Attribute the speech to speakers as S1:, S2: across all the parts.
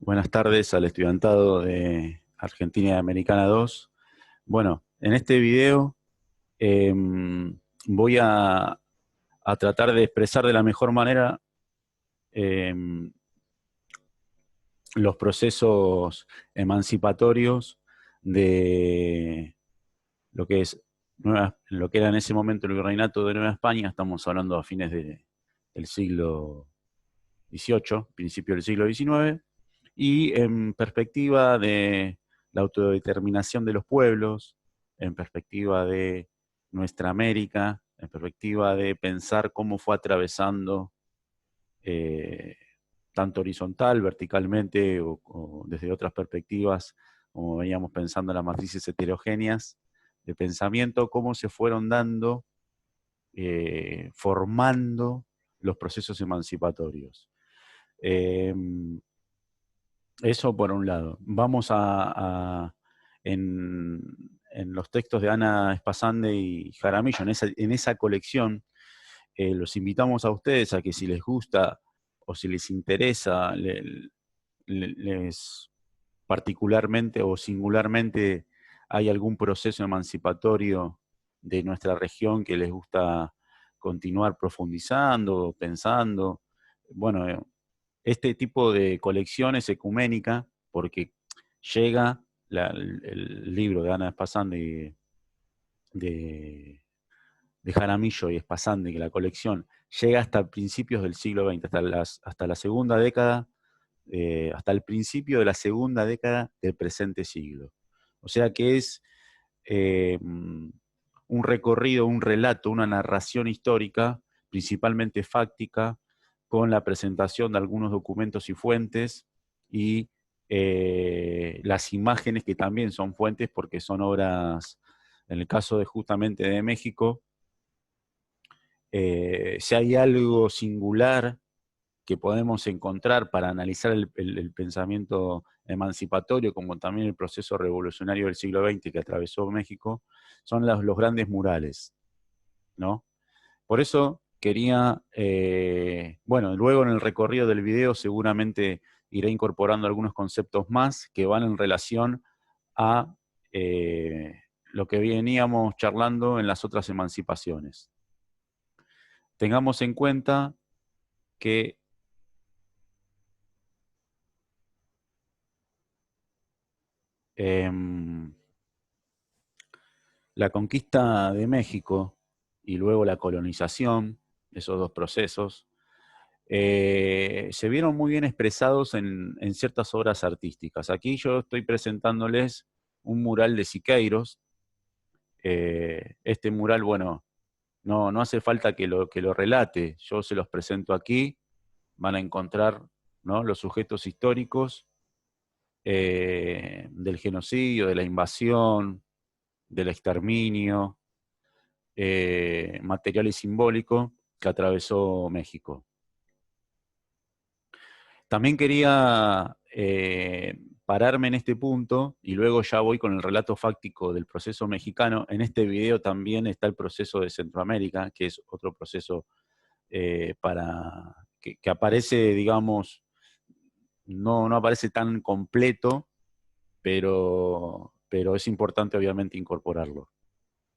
S1: Buenas tardes al estudiantado de Argentina y Americana 2. Bueno, en este video voy a tratar de expresar de la mejor manera em, los procesos emancipatorios de lo que era en ese momento el virreinato de Nueva España. Estamos hablando a fines del siglo XVIII, principio del siglo XIX, y en perspectiva de la autodeterminación de los pueblos, en perspectiva de nuestra América, en perspectiva de pensar cómo fue atravesando eh, tanto horizontal, verticalmente o desde otras perspectivas, como veníamos pensando en las matrices heterogéneas de pensamiento, cómo se fueron dando, formando los procesos emancipatorios. Eh, Eso por un lado. Vamos en los textos de Ana Espasande y Jaramillo, en esa colección, los invitamos a ustedes a que si les gusta o si les interesa, les particularmente o singularmente hay algún proceso emancipatorio de nuestra región que les gusta continuar profundizando, pensando. Bueno, este tipo de colección es ecuménica porque llega el libro de Ana Espasande de Jaramillo y Espasande, que la colección llega hasta principios del siglo XX, hasta la segunda década, hasta el principio de la segunda década del presente siglo. O sea que es un recorrido, un relato, una narración histórica, principalmente fáctica, con la presentación de algunos documentos y fuentes, y las imágenes que también son fuentes porque son obras, en el caso de justamente de México, si hay algo singular que podemos encontrar para analizar el pensamiento emancipatorio, como también el proceso revolucionario del siglo XX que atravesó México, son los grandes murales, ¿no? Por eso quería, bueno, luego en el recorrido del video seguramente iré incorporando algunos conceptos más que van en relación a lo que veníamos charlando en las otras emancipaciones. Tengamos en cuenta que la conquista de México y luego la colonización, esos dos procesos, se vieron muy bien expresados en ciertas obras artísticas. Aquí yo estoy presentándoles un mural de Siqueiros. Este mural, bueno, no hace falta que lo relate, yo se los presento aquí, van a encontrar, ¿no?, los sujetos históricos del genocidio, de la invasión, del exterminio, material y simbólico que atravesó México. También quería pararme en este punto, y luego ya voy con el relato fáctico del proceso mexicano. En este video también está el proceso de Centroamérica, que es otro proceso que aparece, digamos, no aparece tan completo, pero es importante obviamente incorporarlo.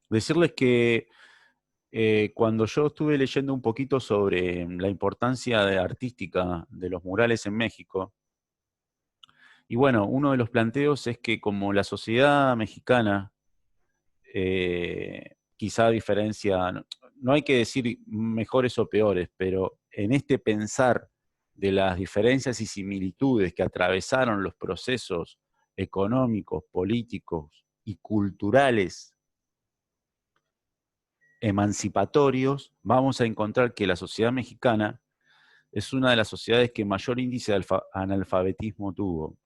S1: Decirles que cuando yo estuve leyendo un poquito sobre la importancia artística de los murales en México, y bueno, uno de los planteos es que como la sociedad mexicana, quizá a diferencia, no hay que decir mejores o peores, pero en este pensar de las diferencias y similitudes que atravesaron los procesos económicos, políticos y culturales emancipatorios, vamos a encontrar que la sociedad mexicana es una de las sociedades que mayor índice de analfabetismo tuvo.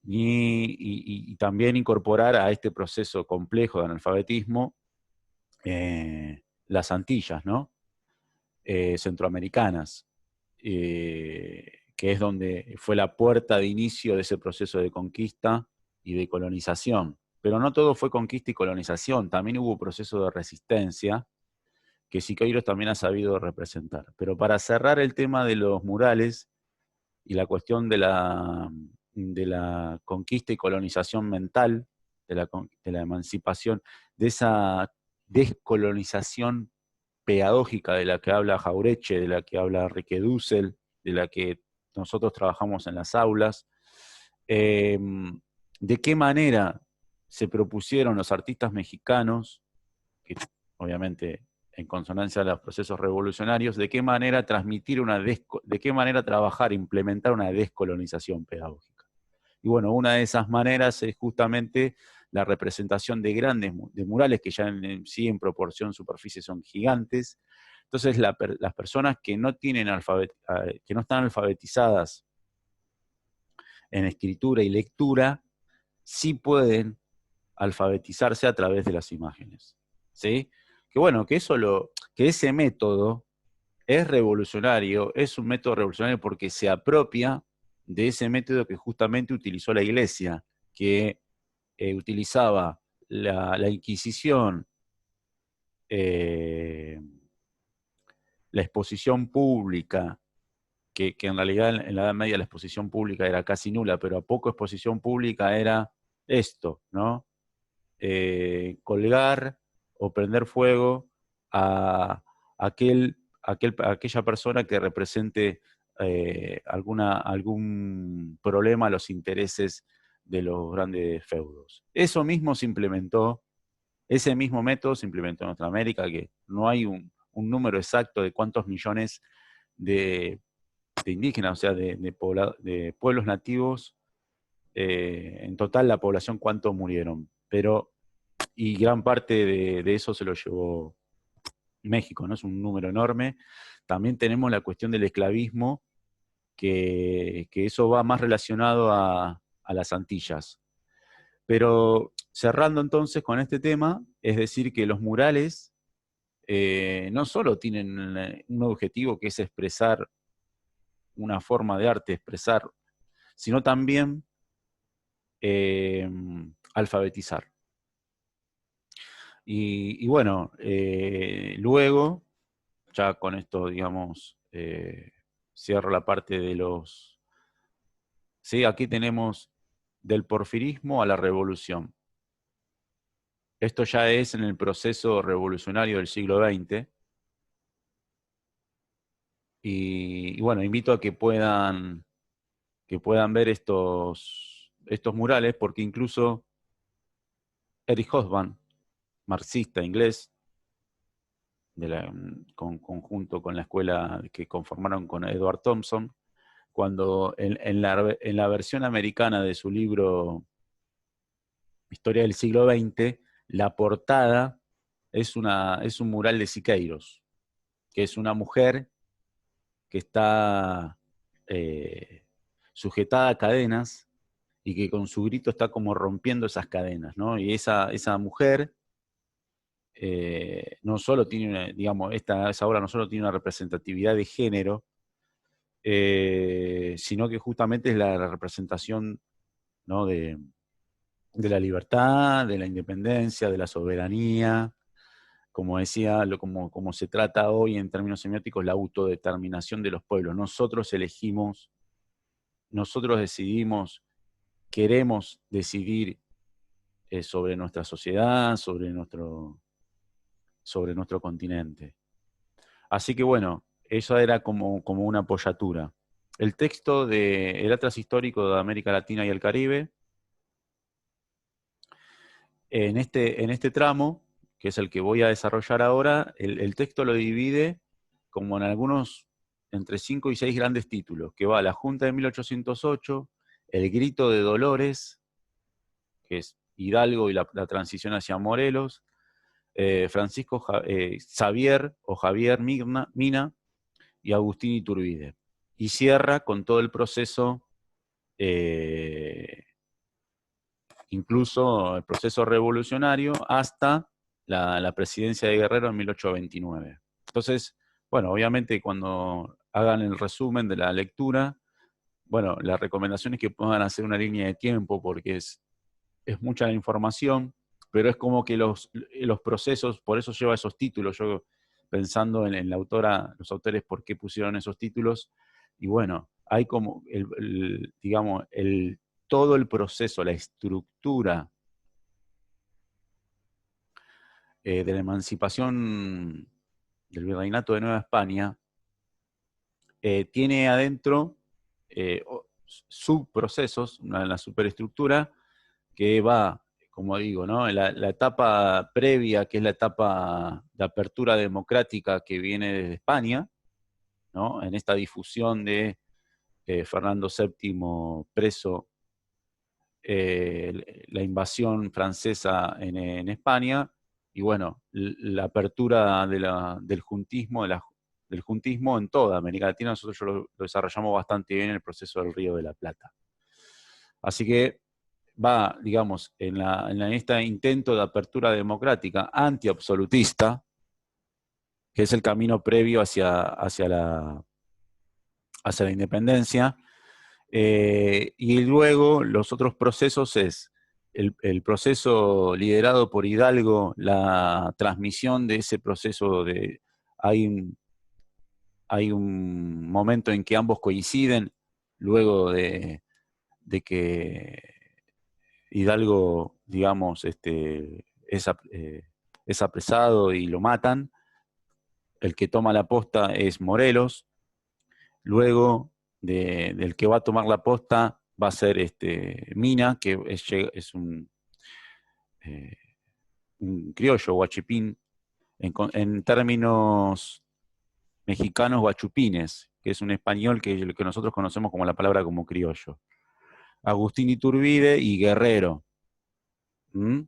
S1: Y también incorporar a este proceso complejo de analfabetismo las Antillas, ¿no? Centroamericanas, que es donde fue la puerta de inicio de ese proceso de conquista y de colonización. Pero no todo fue conquista y colonización, también hubo proceso de resistencia que Siqueiros también ha sabido representar. Pero para cerrar el tema de los murales, y la cuestión de la conquista y colonización mental, de la emancipación, de esa descolonización pedagógica de la que habla Jauretche, de la que habla Enrique Dussel, de la que nosotros trabajamos en las aulas. ¿De qué manera se propusieron los artistas mexicanos, que obviamente en consonancia a los procesos revolucionarios, de qué manera transmitir de qué manera trabajar, implementar una descolonización pedagógica? Y bueno, una de esas maneras es justamente la representación de grandes de murales que ya en sí en proporción superficie son gigantes. Entonces las personas que no, que no están alfabetizadas en escritura y lectura, sí pueden alfabetizarse a través de las imágenes. ¿Sí? Que bueno, que ese método es revolucionario, es un método revolucionario porque se apropia de ese método que justamente utilizó la Iglesia, que utilizaba la Inquisición, eh, la exposición pública, que en realidad en la Edad Media la exposición pública era casi nula, pero a poco exposición pública era esto, ¿no? Colgar o prender fuego a aquella persona que represente algún problema a los intereses de los grandes feudos. Eso mismo se implementó, ese mismo método se implementó en Norteamérica, que no hay un número exacto de cuántos millones de indígenas, o sea, de pueblos nativos, en total la población cuánto murieron, y gran parte de eso se lo llevó México, ¿no? Es un número enorme. También tenemos la cuestión del esclavismo, que eso va más relacionado a las Antillas. Pero cerrando entonces con este tema, es decir que los murales no solo tienen un objetivo que es expresar una forma de arte, expresar, sino también alfabetizar. Y bueno, luego, ya con esto, digamos, cierro la parte de los... Sí, aquí tenemos del porfirismo a la revolución. Esto ya es en el proceso revolucionario del siglo XX. Y bueno, invito a que puedan ver estos murales, porque incluso Eric Hobsbawm, marxista inglés, conjunto con la escuela que conformaron con Edward Thompson, cuando en la versión americana de su libro Historia del siglo XX, la portada es un mural de Siqueiros, que es una mujer que está sujetada a cadenas y que con su grito está como rompiendo esas cadenas, ¿no? Y esa mujer no solo tiene, digamos, esa obra no solo tiene una representatividad de género, sino que justamente es la representación, ¿no? de la libertad, de la independencia, de la soberanía, como decía, como se trata hoy en términos semióticos, la autodeterminación de los pueblos. Nosotros elegimos, nosotros decidimos, queremos decidir sobre nuestra sociedad, sobre nuestro continente. Así que bueno, eso era como una apoyatura. El texto de El Atlas Histórico de América Latina y el Caribe, en este tramo, que es el que voy a desarrollar ahora, el texto lo divide como en algunos, entre 5 y 6 grandes títulos, que va La Junta de 1808, El Grito de Dolores, que es Hidalgo y la transición hacia Morelos, Francisco Xavier o Javier Mina y Agustín Iturbide. Y cierra con todo el proceso, incluso el proceso revolucionario, hasta la presidencia de Guerrero en 1829. Entonces, bueno, obviamente cuando hagan el resumen de la lectura, bueno, la recomendación es que puedan hacer una línea de tiempo porque es mucha la información, pero es como que los procesos, por eso lleva esos títulos, yo pensando en la autora, los autores, por qué pusieron esos títulos, y bueno, hay como, digamos, todo el proceso, la estructura de la emancipación del Virreinato de Nueva España, tiene adentro subprocesos, la superestructura, que va, como digo, ¿no? La etapa previa, que es la etapa de apertura democrática que viene desde España, ¿no? En esta difusión de Fernando VII preso, la invasión francesa en España, y bueno, la apertura del juntismo, del juntismo en toda América Latina. Nosotros lo desarrollamos bastante bien en el proceso del Río de la Plata. Así que va, digamos, en este intento de apertura democrática antiabsolutista, que es el camino previo hacia la independencia, y luego los otros procesos es el proceso liderado por Hidalgo, la transmisión de ese proceso hay un momento en que ambos coinciden, luego de que Hidalgo, digamos, es apresado y lo matan. El que toma la posta es Morelos. Luego del que va a tomar la posta va a ser Mina, que es un criollo, guachipín, en términos mexicanos, guachupines, que es un español que nosotros conocemos como la palabra como criollo. Agustín Iturbide y Guerrero. ¿Mm?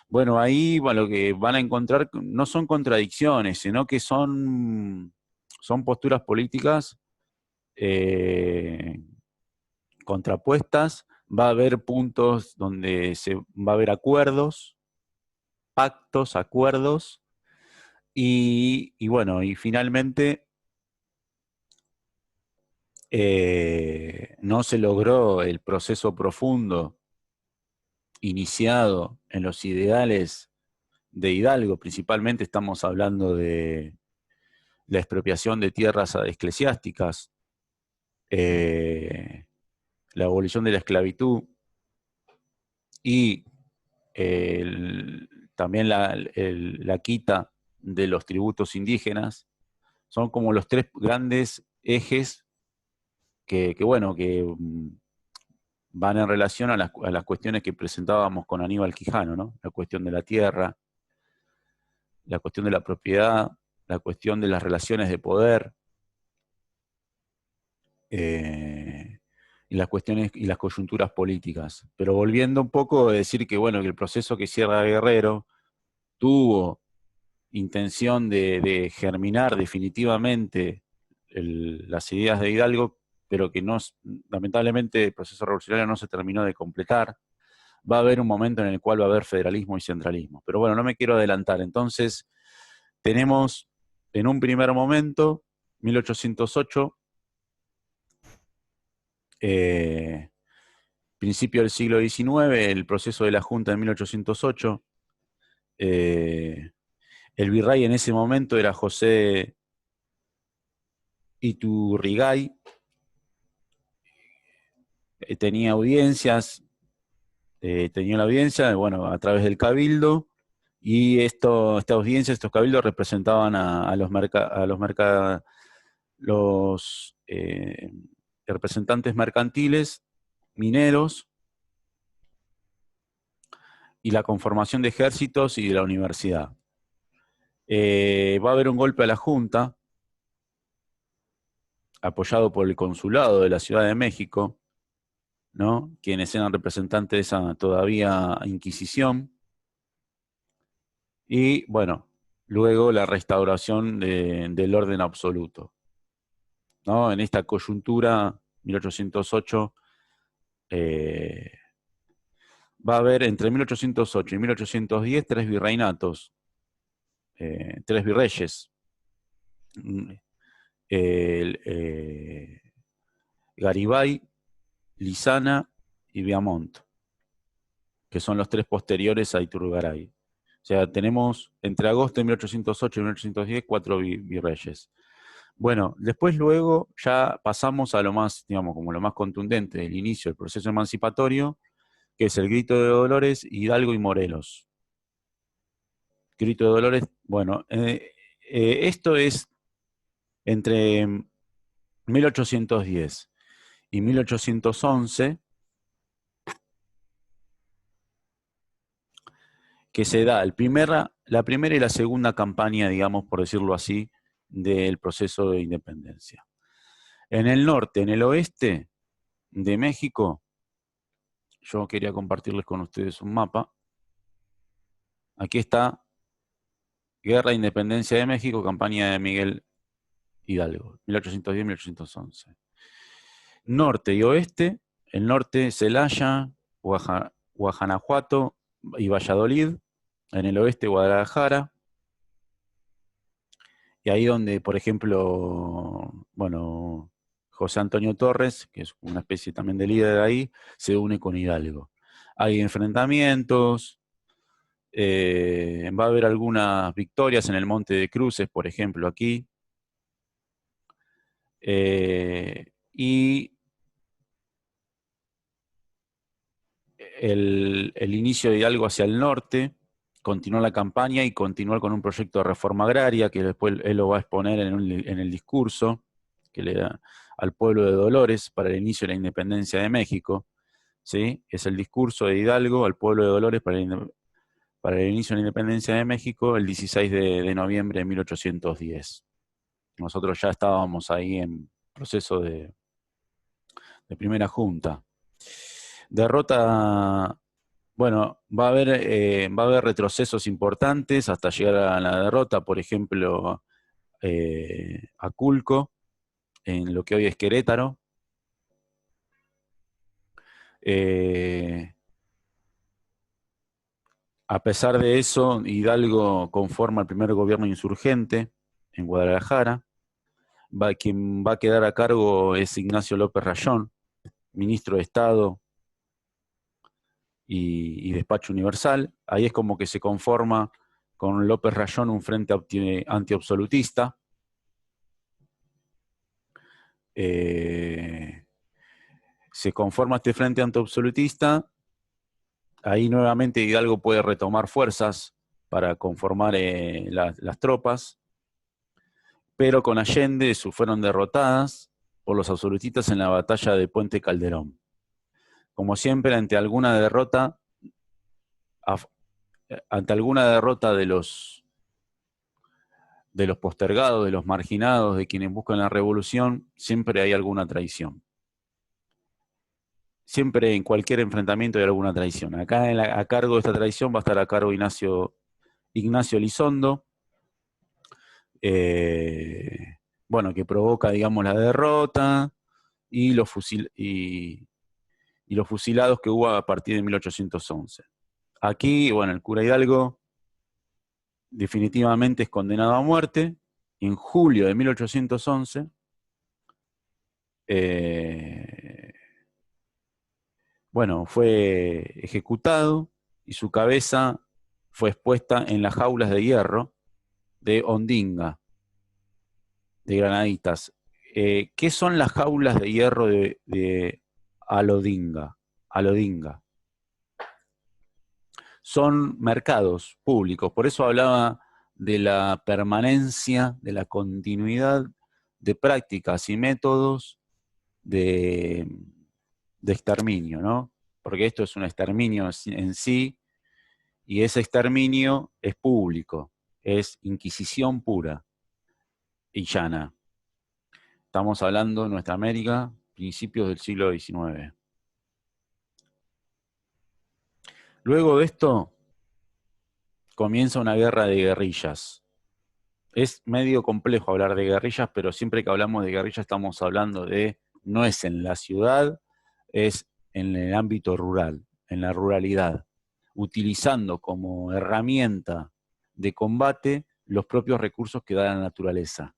S1: Bueno, ahí lo que van a encontrar no son contradicciones, sino que son posturas políticas contrapuestas. Va a haber puntos donde va a haber acuerdos, pactos, acuerdos, y bueno, y finalmente no se logró el proceso profundo iniciado en los ideales de Hidalgo. Principalmente estamos hablando de la expropiación de tierras eclesiásticas, la abolición de la esclavitud y también la quita de los tributos indígenas. Son como los tres grandes ejes que van en relación a las cuestiones que presentábamos con Aníbal Quijano, ¿no? La cuestión de la tierra, la cuestión de la propiedad, la cuestión de las relaciones de poder, y las cuestiones y las coyunturas políticas. Pero volviendo un poco a decir que, bueno, que el proceso que cierra Guerrero tuvo intención de germinar definitivamente las ideas de Hidalgo, pero que lamentablemente el proceso revolucionario no se terminó de completar. Va a haber un momento en el cual va a haber federalismo y centralismo. Pero bueno, no me quiero adelantar. Entonces, tenemos en un primer momento, 1808, principio del siglo XIX, el proceso de la Junta en 1808. El virrey en ese momento era José Iturrigay. Tenía audiencias, tenía la audiencia, bueno, a través del cabildo, y estas audiencias, estos cabildos representaban a los representantes mercantiles, mineros, y la conformación de ejércitos y de la universidad. Va a haber un golpe a la Junta, apoyado por el Consulado de la Ciudad de México, ¿no? Quienes eran representantes de esa todavía Inquisición. Y bueno, luego la restauración del orden absoluto, ¿no? En esta coyuntura, 1808, va a haber entre 1808 y 1810 tres virreinatos, tres virreyes. Garibay, Lizana y Viamont, que son los tres posteriores a Iturgaray. O sea, tenemos entre agosto de 1808 y 1810 cuatro virreyes. Bueno, después luego ya pasamos a lo más, digamos, como lo más contundente del inicio del proceso emancipatorio, que es el Grito de Dolores, Hidalgo y Morelos. Grito de Dolores, bueno, esto es entre 1810 y 1811, que se da la primera y la segunda campaña, digamos, por decirlo así, del proceso de independencia. En el norte, en el oeste de México, yo quería compartirles con ustedes un mapa. Aquí está Guerra de Independencia de México, campaña de Miguel Hidalgo, 1810-1811. Norte y oeste, el norte Celaya, Guanajuato y Valladolid, en el oeste Guadalajara, y ahí donde, por ejemplo, bueno, José Antonio Torres, que es una especie también de líder ahí, se une con Hidalgo. Hay enfrentamientos, va a haber algunas victorias en el Monte de Cruces, por ejemplo, aquí. Y el inicio de Hidalgo hacia el norte, continuó la campaña y continuó con un proyecto de reforma agraria, que después él lo va a exponer en el discurso que le da al pueblo de Dolores para el inicio de la independencia de México. ¿Sí? Es el discurso de Hidalgo al pueblo de Dolores para el inicio de la independencia de México el 16 de noviembre de 1810. Nosotros ya estábamos ahí en proceso de primera junta. Derrota, bueno, va a haber retrocesos importantes hasta llegar a la derrota, por ejemplo, Aculco, en lo que hoy es Querétaro. A pesar de eso, Hidalgo conforma el primer gobierno insurgente en Guadalajara. Quien va a quedar a cargo es Ignacio López Rayón, ministro de Estado y Despacho Universal. Ahí es como que se conforma con López Rayón un frente antiabsolutista. Se conforma este frente antiabsolutista. Ahí nuevamente Hidalgo puede retomar fuerzas para conformar las tropas, pero con Allende fueron derrotadas por los absolutistas en la batalla de Puente Calderón. Como siempre, ante alguna derrota de los postergados, de los marginados, de quienes buscan la revolución, siempre hay alguna traición. Siempre en cualquier enfrentamiento hay alguna traición. Acá a cargo de esta traición va a estar a cargo Ignacio Elizondo, bueno, que provoca, digamos, la derrota y los fusilados que hubo a partir de 1811. Aquí, bueno, el cura Hidalgo definitivamente es condenado a muerte en julio de 1811. Bueno, fue ejecutado y su cabeza fue expuesta en las jaulas de hierro de Ondinga, de Granaditas. ¿Qué son las jaulas de hierro de Alodinga? Son mercados públicos, por eso hablaba de la permanencia, de la continuidad de prácticas y métodos de exterminio, ¿no? Porque esto es un exterminio en sí, y ese exterminio es público, es inquisición pura y llana. Estamos hablando de nuestra América, principios del siglo XIX. Luego de esto, comienza una guerra de guerrillas. Es medio complejo hablar de guerrillas, pero siempre que hablamos de guerrillas estamos hablando no es en la ciudad, es en el ámbito rural, en la ruralidad, utilizando como herramienta de combate los propios recursos que da la naturaleza.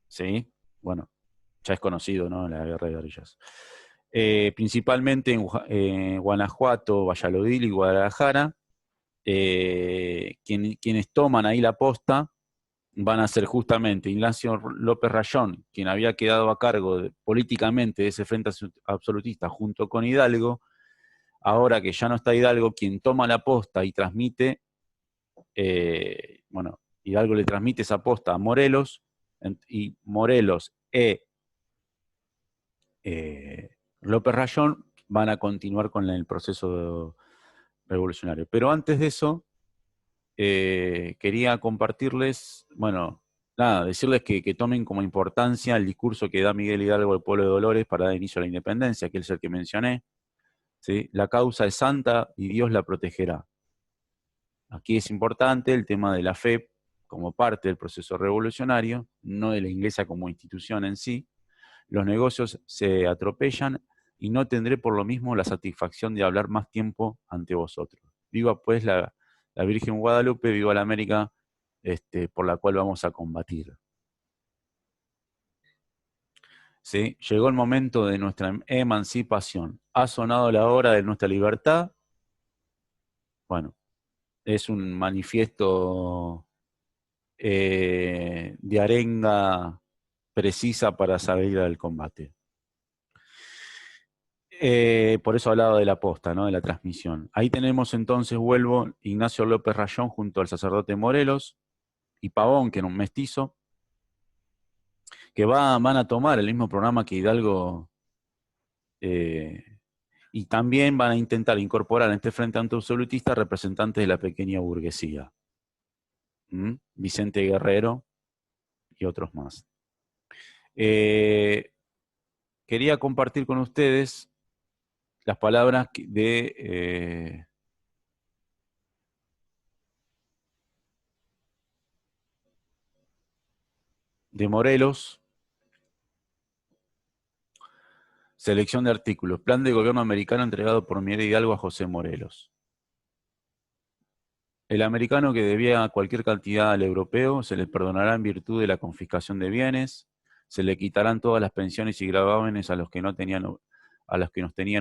S1: ¿Sí? Bueno, ya es conocido, ¿no? La guerra de guerrillas. Principalmente en Guanajuato, Valladolid y Guadalajara, quienes toman ahí la posta van a ser justamente Ignacio López Rayón, quien había quedado a cargo políticamente de ese frente absolutista junto con Hidalgo. Ahora que ya no está Hidalgo, quien toma la posta y transmite, bueno, Hidalgo le transmite esa posta a Morelos, y Morelos López Rayón van a continuar con el proceso revolucionario. Pero antes de eso, quería compartirles, bueno, nada, decirles que tomen como importancia el discurso que da Miguel Hidalgo al pueblo de Dolores para dar inicio a la independencia, que es el que mencioné. ¿Sí? La causa es santa y Dios la protegerá. Aquí es importante el tema de la fe como parte del proceso revolucionario, no de la iglesia como institución en sí. Los negocios se atropellan y no tendré por lo mismo la satisfacción de hablar más tiempo ante vosotros. Viva pues la Virgen Guadalupe, viva la América, por la cual vamos a combatir. ¿Sí? Llegó el momento de nuestra emancipación. Ha sonado la hora de nuestra libertad. Bueno, es un manifiesto de arenga precisa para salir al combate. Por eso hablaba de la posta, ¿no? De la transmisión. Ahí tenemos entonces, vuelvo, Ignacio López Rayón junto al sacerdote Morelos y Pavón, que era un mestizo, que van a tomar el mismo programa que Hidalgo, y también van a intentar incorporar en este frente antiabsolutista representantes de la pequeña burguesía. Vicente Guerrero y otros más. Quería compartir con ustedes las palabras de Morelos. Selección de artículos. Plan de gobierno americano entregado por Miguel Hidalgo a José Morelos. El americano que debía cualquier cantidad al europeo se le perdonará en virtud de la confiscación de bienes, se le quitarán todas las pensiones y gravámenes a los que nos tenían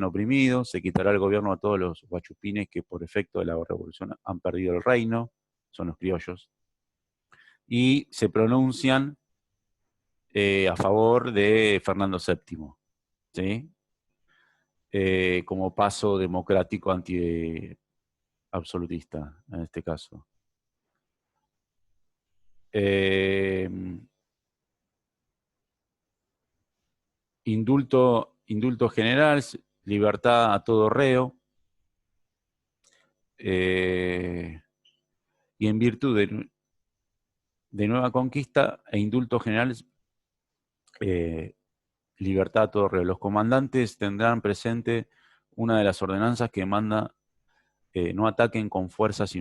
S1: oprimidos, se quitará el gobierno a todos los guachupines que por efecto de la revolución han perdido el reino, son los criollos, y se pronuncian a favor de Fernando VII, ¿sí? Como paso democrático anti-absolutista, en este caso. Indulto general, libertad a todo reo, y en virtud de nueva conquista e indulto general, libertad a todo reo. Los comandantes tendrán presente una de las ordenanzas que manda no ataquen con fuerzas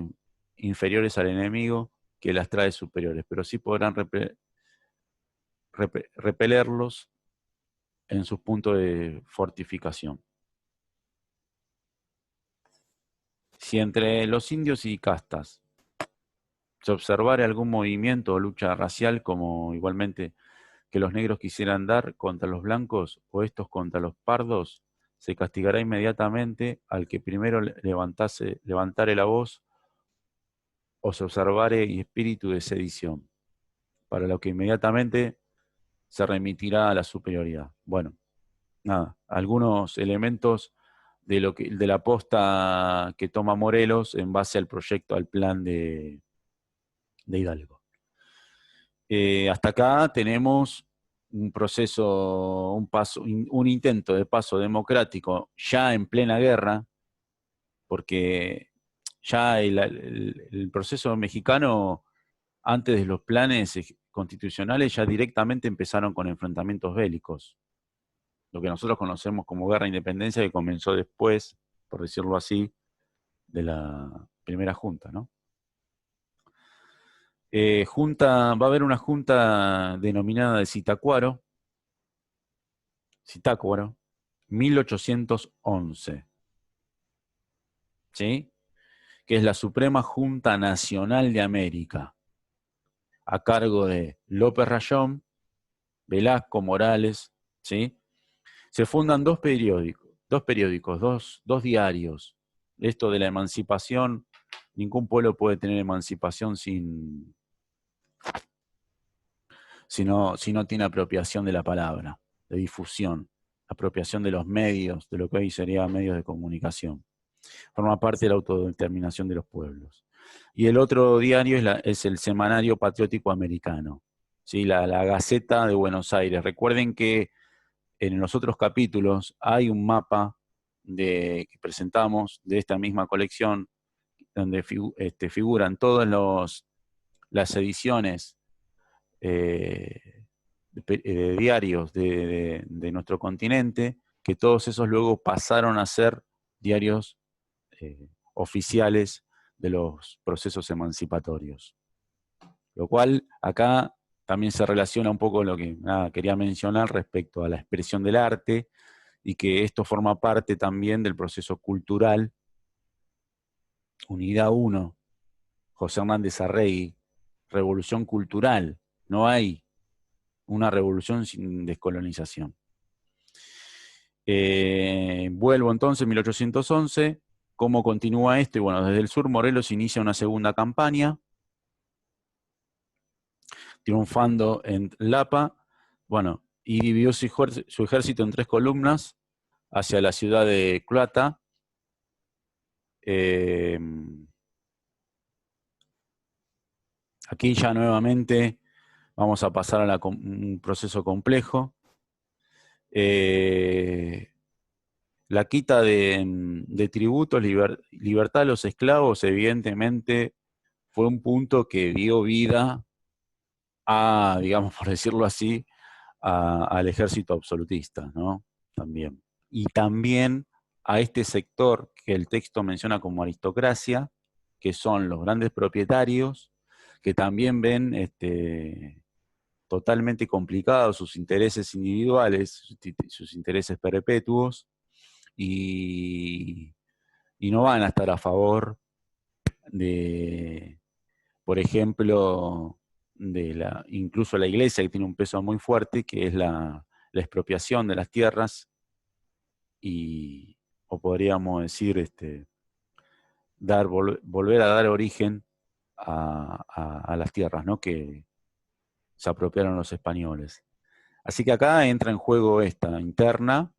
S1: inferiores al enemigo que las trae superiores, pero sí podrán repelerlos en sus puntos de fortificación. Si entre los indios y castas se observara algún movimiento o lucha racial, como igualmente que los negros quisieran dar contra los blancos o estos contra los pardos, se castigará inmediatamente al que primero levantare la voz o se observare espíritu de sedición, para lo que inmediatamente se remitirá a la superioridad. Bueno, nada, algunos elementos de la posta que toma Morelos en base al proyecto, al plan de Hidalgo. Hasta acá tenemos un proceso, un intento de paso democrático ya en plena guerra, porque ya el proceso mexicano, antes de los planes constitucionales, ya directamente empezaron con enfrentamientos bélicos. Lo que nosotros conocemos como guerra de independencia, que comenzó después, por decirlo así, de la primera junta, ¿no? Va a haber una junta denominada de Zitácuaro, 1811, ¿sí? Que es la Suprema Junta Nacional de América, a cargo de López Rayón, Velasco, Morales, ¿sí? Se fundan dos periódicos, dos diarios. Esto de la emancipación, ningún pueblo puede tener emancipación sin si no tiene apropiación de la palabra, de difusión, apropiación de los medios, de lo que hoy sería medios de comunicación. Forma parte de la autodeterminación de los pueblos. Y el otro diario es el Semanario Patriótico Americano, ¿sí? La Gaceta de Buenos Aires. Recuerden que en los otros capítulos hay un mapa que presentamos de esta misma colección, donde figuran todas las ediciones de diarios de nuestro continente, que todos esos luego pasaron a ser diarios oficiales de los procesos emancipatorios. Lo cual acá también se relaciona un poco con lo que quería mencionar respecto a la expresión del arte, y que esto forma parte también del proceso cultural. Unidad 1, José Hernández Arregui, revolución cultural. No hay una revolución sin descolonización. Vuelvo entonces, 1811, ¿cómo continúa esto? Y bueno, desde el sur Morelos inicia una segunda campaña, triunfando en Lapa, bueno, y dividió su ejército en 3 columnas hacia la ciudad de Cloata. Aquí ya nuevamente vamos a pasar a un proceso complejo. La quita de tributos, libertad a los esclavos, evidentemente fue un punto que dio vida a, digamos, por decirlo así, al ejército absolutista, ¿no? También. Y también a este sector que el texto menciona como aristocracia, que son los grandes propietarios, que también ven totalmente complicados sus intereses individuales, sus intereses perpetuos, y no van a estar a favor de, por ejemplo, incluso la iglesia, que tiene un peso muy fuerte, que es la expropiación de las tierras, o podríamos decir, volver a dar origen a las tierras, ¿no?, que se apropiaron los españoles. Así que acá entra en juego esta interna,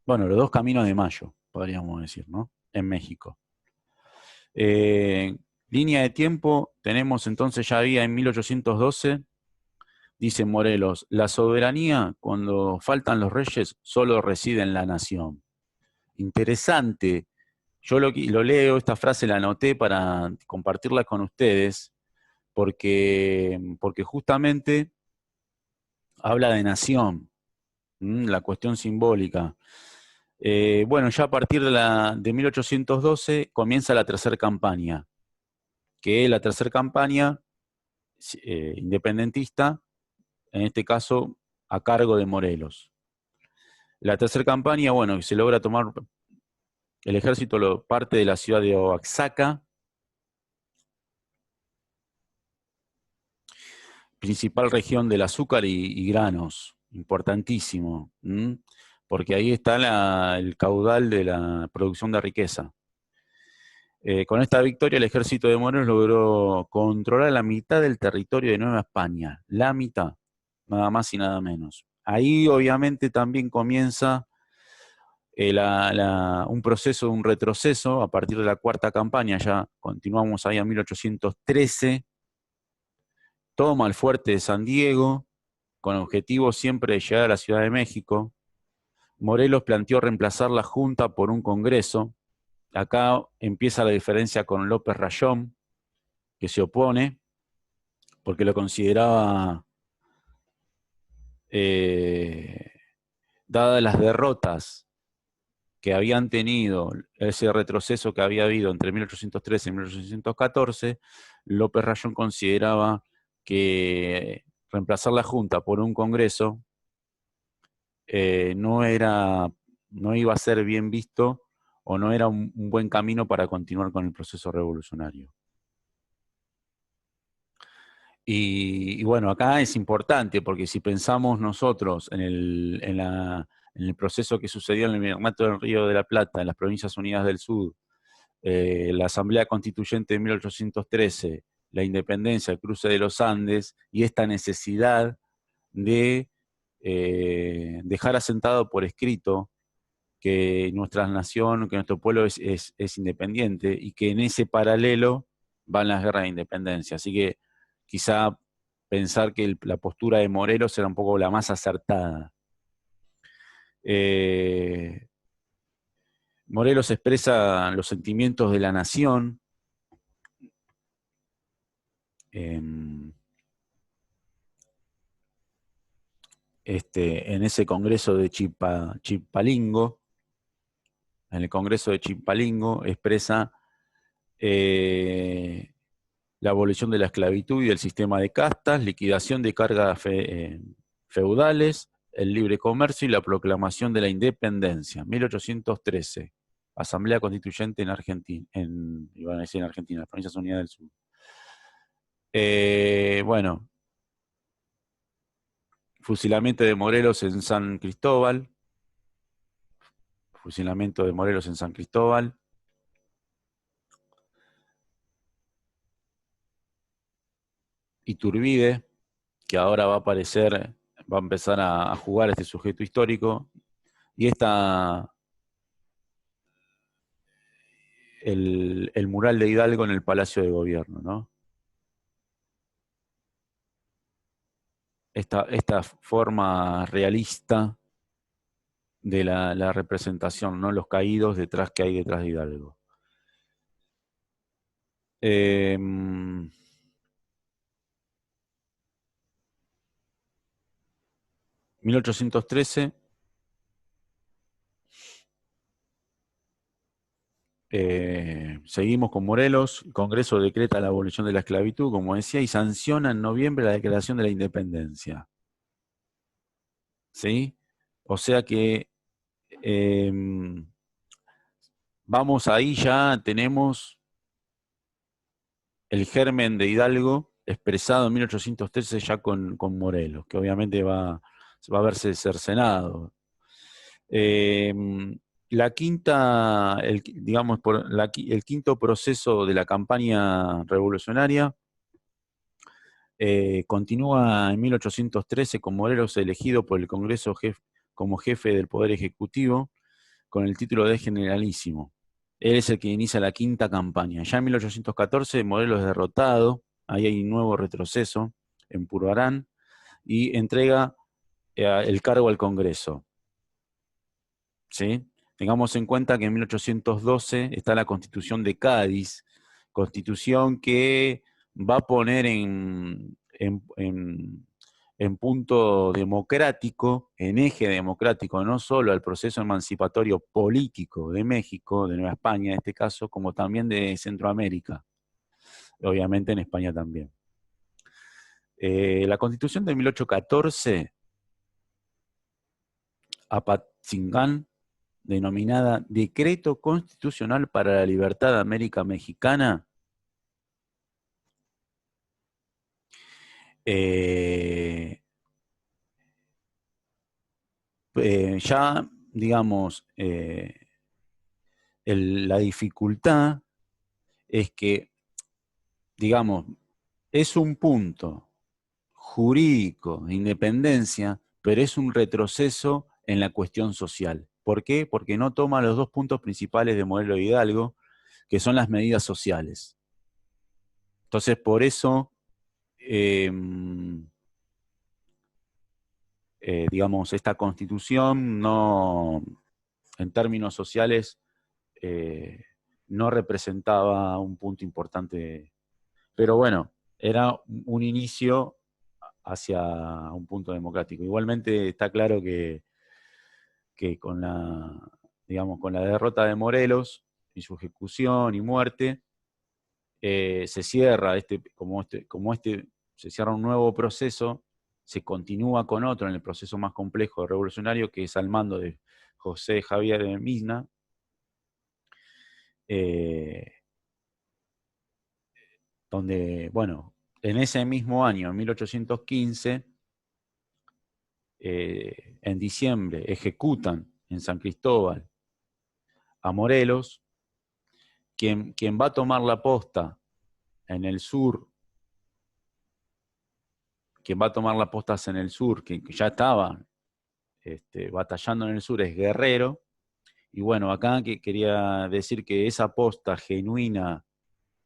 S1: bueno, los 2 caminos de Mayo, podríamos decir, ¿no?, en México. Línea de tiempo, tenemos entonces, ya había en 1812, dice Morelos, la soberanía, cuando faltan los reyes, solo reside en la nación. Interesante. Yo lo leo, esta frase la anoté para compartirla con ustedes, porque justamente habla de nación, la cuestión simbólica. Bueno, ya a partir de 1812 comienza la tercera campaña, que es la tercera campaña independentista, en este caso a cargo de Morelos. La tercera campaña, bueno, que se logra tomar el ejército parte de la ciudad de Oaxaca, principal región del azúcar y granos, importantísimo, porque ahí está el caudal de la producción de riqueza. Con esta victoria el ejército de Morelos logró controlar la mitad del territorio de Nueva España, la mitad, nada más y nada menos. Ahí obviamente también comienza un proceso, un retroceso, a partir de la cuarta campaña, ya continuamos ahí a 1813, toma el fuerte de San Diego, con objetivo siempre de llegar a la Ciudad de México. Morelos planteó reemplazar la Junta por un Congreso. Acá empieza la diferencia con López Rayón, que se opone, porque lo consideraba, dadas las derrotas que habían tenido, ese retroceso que había habido entre 1813 y 1814, López Rayón consideraba que reemplazar la Junta por un Congreso no iba a ser bien visto, o no era un buen camino para continuar con el proceso revolucionario. Y bueno, acá es importante, porque si pensamos nosotros en el proceso que sucedió en el Virreinato del Río de la Plata, en las Provincias Unidas del Sur, la Asamblea Constituyente de 1813 la independencia, el cruce de los Andes y esta necesidad de dejar asentado por escrito que nuestra nación, que nuestro pueblo es independiente y que en ese paralelo van las guerras de independencia. Así que quizá pensar que la postura de Morelos era un poco la más acertada. Morelos expresa los sentimientos de la nación, en ese congreso de Chilpancingo, en el congreso de Chilpancingo expresa la abolición de la esclavitud y del sistema de castas, liquidación de cargas feudales, el libre comercio y la proclamación de la independencia, 1813, Asamblea Constituyente en Argentina, iban a decir en Argentina, las Provincias Unidas del Sur. Bueno, fusilamiento de Morelos en San Cristóbal, fusilamiento de Morelos en San Cristóbal. Iturbide, que ahora va a aparecer, va a empezar a jugar este sujeto histórico, y el mural de Hidalgo en el Palacio de Gobierno, ¿no? Esta forma realista de la representación, ¿no? Los caídos detrás que hay detrás de Hidalgo. 1813, seguimos con Morelos, el Congreso decreta la abolición de la esclavitud, como decía, y sanciona en noviembre la declaración de la independencia. ¿Sí? O sea que vamos ahí, ya tenemos el germen de Hidalgo expresado en 1813 ya con Morelos, que obviamente va a verse cercenado. La quinta, digamos, el quinto proceso de la campaña revolucionaria continúa en 1813 con Morelos elegido por el Congreso como jefe del Poder Ejecutivo con el título de generalísimo. Él es el que inicia la quinta campaña. Ya en 1814 Morelos es derrotado, ahí hay un nuevo retroceso en Purbarán, y entrega el cargo al Congreso. ¿Sí? Tengamos en cuenta que en 1812 está la Constitución de Cádiz, constitución que va a poner en punto democrático, en eje democrático, no solo al proceso emancipatorio político de México, de Nueva España en este caso, como también de Centroamérica, obviamente en España también. La Constitución de 1814, Apatzingán, denominada Decreto Constitucional para la Libertad de América Mexicana, ya, digamos, la dificultad es que, digamos, es un punto jurídico de independencia, pero es un retroceso en la cuestión social. ¿Por qué? Porque no toma los dos puntos principales de Modelo Hidalgo, que son las medidas sociales. Entonces, por eso, digamos, esta constitución no, en términos sociales, no representaba un punto importante. Pero bueno, era un inicio hacia un punto democrático. Igualmente está claro que con digamos, con la derrota de Morelos y su ejecución y muerte, se cierra se cierra un nuevo proceso, se continúa con otro en el proceso más complejo revolucionario, que es al mando de José Javier de Mizna, donde, bueno, en ese mismo año, en 1815, en diciembre, ejecutan en San Cristóbal a Morelos. Quien va a tomar la posta en el sur quien va a tomar las postas en el sur, que ya estaba batallando en el sur, es Guerrero. Y bueno, acá quería decir que esa posta genuina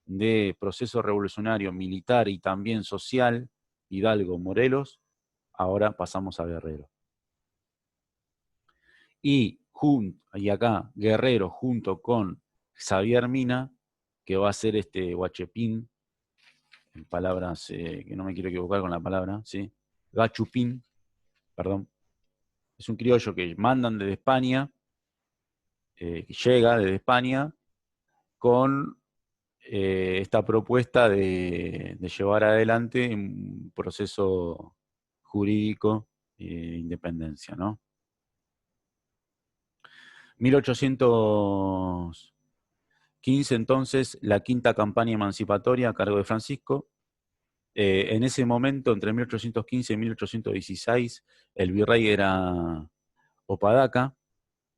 S1: de proceso revolucionario militar y también social, Hidalgo, Morelos, ahora pasamos a Guerrero. Y acá Guerrero junto con Xavier Mina, que va a ser Huachepín, en palabras que no me quiero equivocar con la palabra, ¿sí? Gachupín, perdón. Es un criollo que mandan desde España, que llega desde España con esta propuesta de llevar adelante un proceso jurídico de independencia, ¿no? 1815, entonces, la quinta campaña emancipatoria a cargo de Francisco. En ese momento, entre 1815 y 1816, el virrey era Opadaca.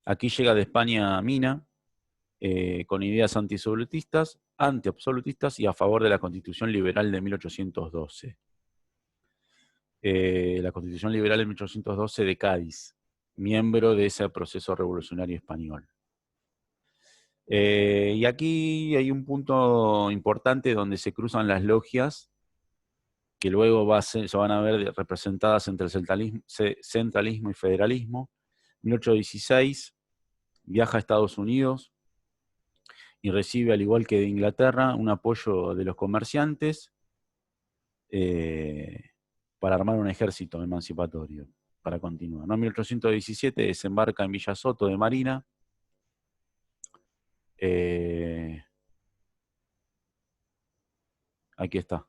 S1: Aquí llega de España Mina, con ideas antiabsolutistas y a favor de la Constitución Liberal de 1812. La Constitución Liberal de 1812 de Cádiz, miembro de ese proceso revolucionario español. Y aquí hay un punto importante donde se cruzan las logias, que luego se van a ver representadas entre el centralismo y federalismo. 1816 viaja a Estados Unidos y recibe, al igual que de Inglaterra, un apoyo de los comerciantes para armar un ejército emancipatorio, para continuar, ¿no? En 1817 desembarca en Villa Soto de Marina. Aquí está.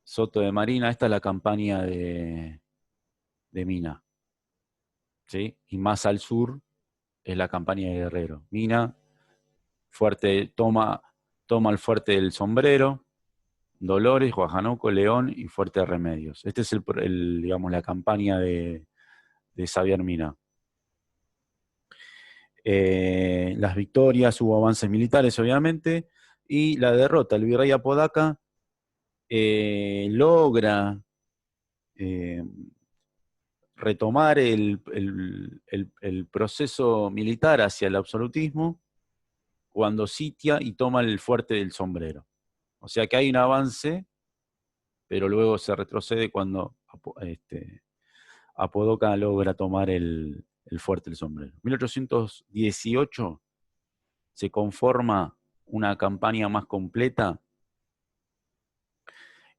S1: Soto de Marina, esta es la campaña de Mina, ¿sí? Y más al sur es la campaña de Guerrero. Mina, fuerte, toma el fuerte del Sombrero, Dolores, Guajanuco, León y Fuerte de Remedios. Este es digamos, la campaña de Xavier Mina. Las victorias, hubo avances militares, obviamente, y la derrota. El virrey Apodaca logra retomar el proceso militar hacia el absolutismo cuando sitia y toma el fuerte del Sombrero. O sea que hay un avance, pero luego se retrocede cuando Apodaca logra tomar el fuerte del Sombrero. En 1818 se conforma una campaña más completa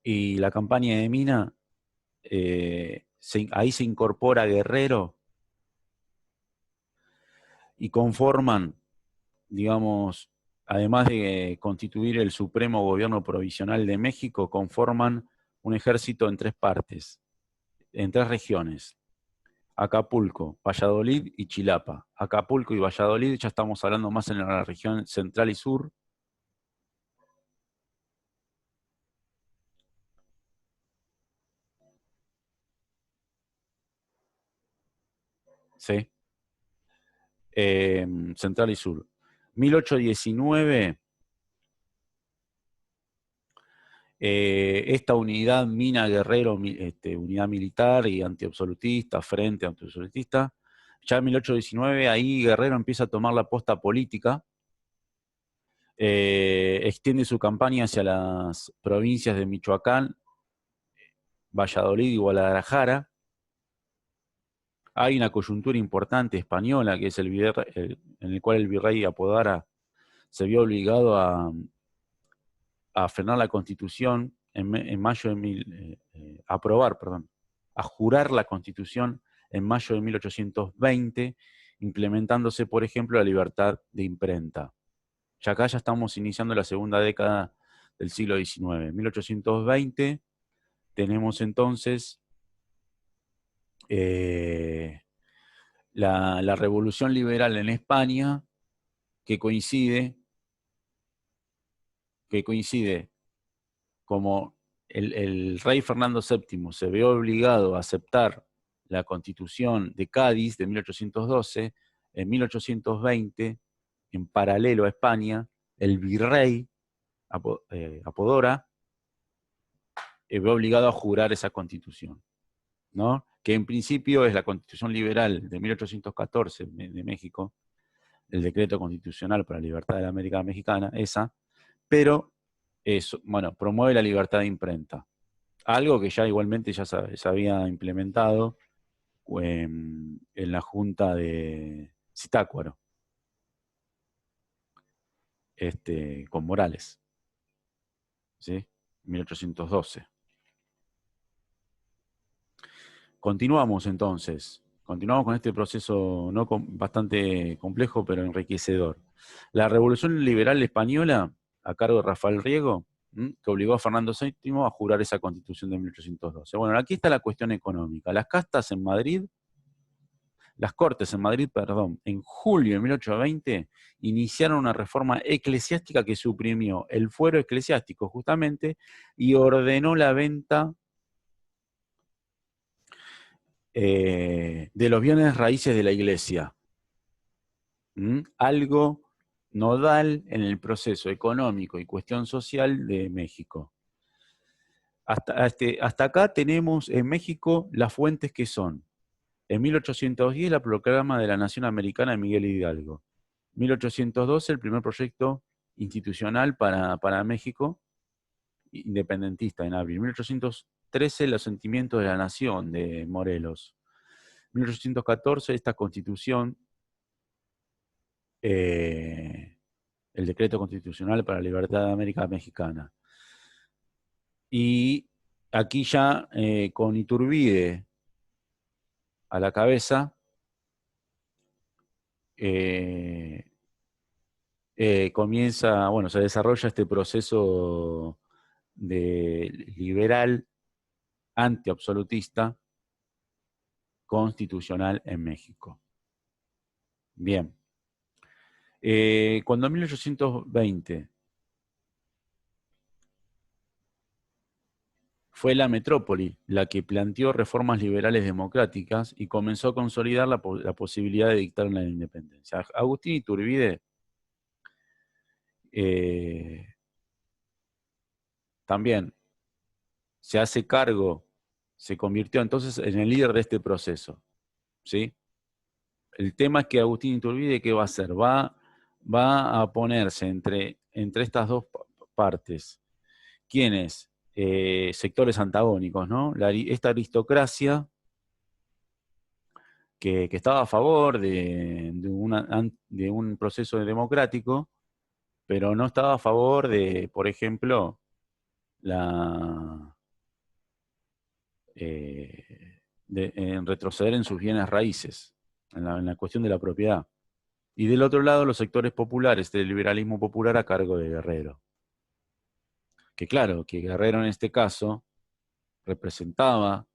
S1: y la campaña de Mina, ahí se incorpora Guerrero y conforman, digamos, además de constituir el Supremo Gobierno Provisional de México, conforman un ejército en tres partes, en tres regiones: Acapulco, Valladolid y Chilapa. Acapulco y Valladolid ya estamos hablando más en la región central y sur. ¿Sí? Central y sur. 1819, esta unidad Mina Guerrero, unidad militar y antiabsolutista, frente antiabsolutista, ya en 1819 ahí Guerrero empieza a tomar la posta política, extiende su campaña hacia las provincias de Michoacán, Valladolid y Guadalajara. Hay una coyuntura importante española, que es en el cual el virrey Apodara se vio obligado a frenar la Constitución en mayo de a jurar la Constitución en mayo de 1820, implementándose, por ejemplo, la libertad de imprenta. Ya acá ya estamos iniciando la segunda década del siglo XIX. En 1820 tenemos entonces la revolución liberal en España, que coincide como el rey Fernando VII se ve obligado a aceptar la Constitución de Cádiz de 1812, en 1820, en paralelo a España, el virrey Apodora ve obligado a jurar esa constitución, ¿no? Que en principio es la Constitución Liberal de 1814 de México, el decreto constitucional para la libertad de la América Mexicana, esa, pero eso, bueno, promueve la libertad de imprenta. Algo que ya igualmente ya se había implementado en la Junta de Zitácuaro, con Morales, ¿sí? 1812. Continuamos entonces. Continuamos con este proceso bastante complejo, pero enriquecedor. La Revolución Liberal Española, a cargo de Rafael Riego, que obligó a Fernando VII a jurar esa Constitución de 1812. Bueno, aquí está la cuestión económica. Las Cortes en Madrid, perdón, en julio de 1820, iniciaron una reforma eclesiástica que suprimió el fuero eclesiástico, justamente, y ordenó la venta de los bienes raíces de la Iglesia. Algo nodal en el proceso económico y cuestión social de México. Hasta acá tenemos en México las fuentes que son: en 1810 la proclama de la Nación Americana de Miguel Hidalgo. 1812 el primer proyecto institucional para México, independentista en abril. 1813 los sentimientos de la Nación de Morelos. 1814 esta Constitución, el decreto constitucional para la libertad de América Mexicana. Y aquí ya con Iturbide a la cabeza, comienza, bueno, se desarrolla este proceso liberal, antiabsolutista, constitucional en México. Bien. Cuando en 1820 fue la metrópoli la que planteó reformas liberales democráticas y comenzó a consolidar la posibilidad de dictar una independencia. Agustín Iturbide también se hace cargo, se convirtió entonces en el líder de este proceso, ¿sí? El tema es que Agustín Iturbide, ¿qué va a hacer? Va a ponerse entre estas dos partes. ¿Quiénes? Sectores antagónicos, ¿no? Esta aristocracia que estaba a favor de un proceso democrático, pero no estaba a favor de, por ejemplo, en retroceder en sus bienes raíces, en la cuestión de la propiedad. Y del otro lado, los sectores populares del liberalismo popular a cargo de Guerrero. Que claro, que Guerrero en este caso representaba a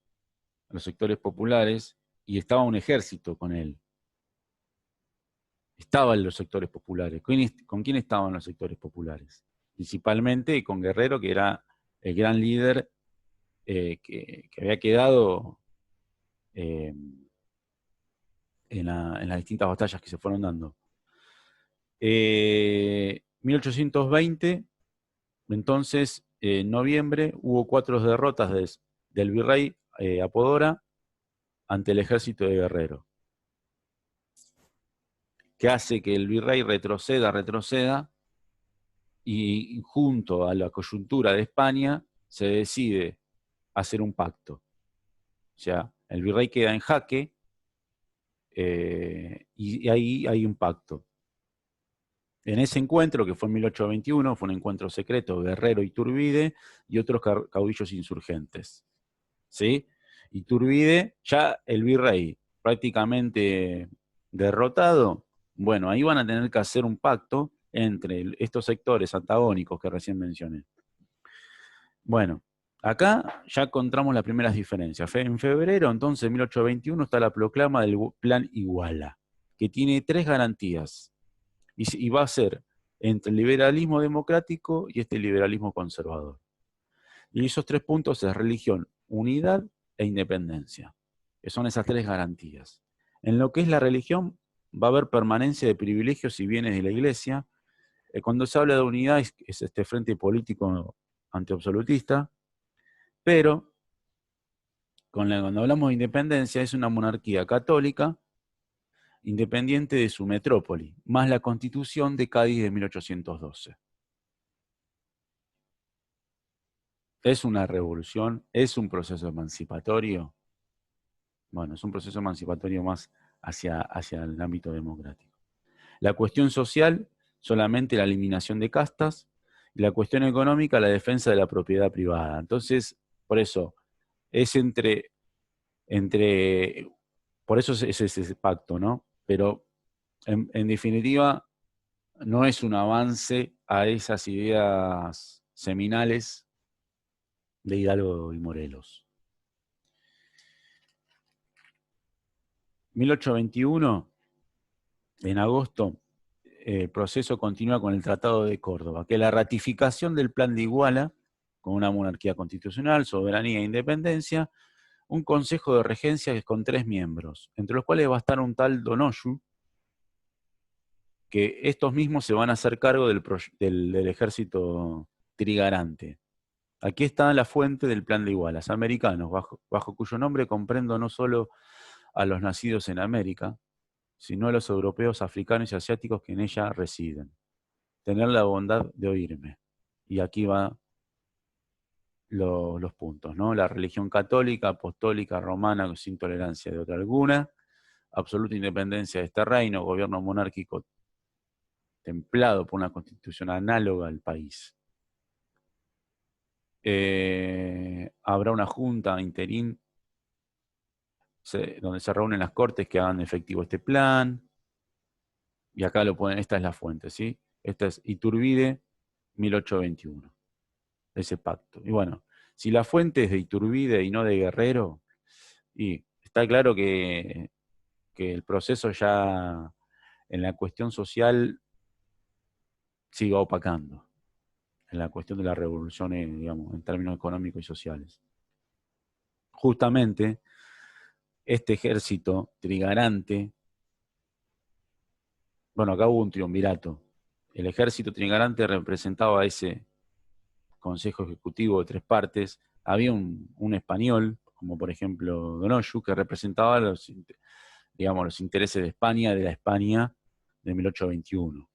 S1: los sectores populares y estaba un ejército con él. Estaban los sectores populares. ¿Con quién estaban los sectores populares? Principalmente con Guerrero, que era el gran líder que había quedado en las distintas batallas que se fueron dando. 1820, entonces, en noviembre, hubo 4 derrotas del virrey Apodora ante el ejército de Guerrero, que hace que el virrey retroceda, y junto a la coyuntura de España se decide hacer un pacto. O sea, el virrey queda en jaque y ahí hay un pacto. En ese encuentro, que fue en 1821, fue un encuentro secreto, Guerrero, Iturbide y otros caudillos insurgentes. ¿Sí? Iturbide, ya el virrey prácticamente derrotado, bueno, ahí van a tener que hacer un pacto entre estos sectores antagónicos que recién mencioné. Bueno, acá ya encontramos las primeras diferencias. En febrero, entonces, 1821, está la proclama del Plan Iguala, que tiene 3 garantías. Y va a ser entre el liberalismo democrático y este liberalismo conservador. Y esos 3 puntos es religión, unidad e independencia, que son esas 3 garantías. En lo que es la religión, va a haber permanencia de privilegios y bienes de la Iglesia. Cuando se habla de unidad es este frente político antiabsolutista, Pero, cuando hablamos de independencia, es una monarquía católica independiente de su metrópoli, más la Constitución de Cádiz de 1812. ¿Es una revolución? ¿Es un proceso emancipatorio? Bueno, es un proceso emancipatorio más hacia el ámbito democrático. La cuestión social, solamente la eliminación de castas, y la cuestión económica, la defensa de la propiedad privada. Entonces, por eso, es por eso es ese pacto, ¿no? Pero, en definitiva, no es un avance a esas ideas seminales de Hidalgo y Morelos. 1821, en agosto, el proceso continúa con el Tratado de Córdoba, que es la ratificación del Plan de Iguala, con una monarquía constitucional, soberanía e independencia, un consejo de regencia con 3 miembros, entre los cuales va a estar un tal Donoyu, que estos mismos se van a hacer cargo del ejército trigarante. Aquí está la fuente del Plan de Igualas, americanos, bajo cuyo nombre comprendo no solo a los nacidos en América, sino a los europeos, africanos y asiáticos que en ella residen. Tener la bondad de oírme. Y aquí van los puntos, ¿no? La religión católica, apostólica, romana, sin tolerancia de otra alguna, absoluta independencia de este reino, gobierno monárquico templado por una constitución análoga al país. Habrá una junta interín donde se reúnen las cortes que hagan efectivo este plan. Y acá lo ponen, esta es la fuente, ¿sí? Esta es Iturbide, 1821, ese pacto. Y bueno, si la fuente es de Iturbide y no de Guerrero, y está claro que el proceso ya en la cuestión social sigue opacando, en la cuestión de la revolución, digamos, en términos económicos y sociales. Justamente, este ejército trigarante, bueno, acá hubo un triunvirato. El ejército trigarante representaba a ese consejo ejecutivo de 3 partes. Había un español, como por ejemplo Donoyu, que representaba digamos, los intereses de España, de la España de 1821.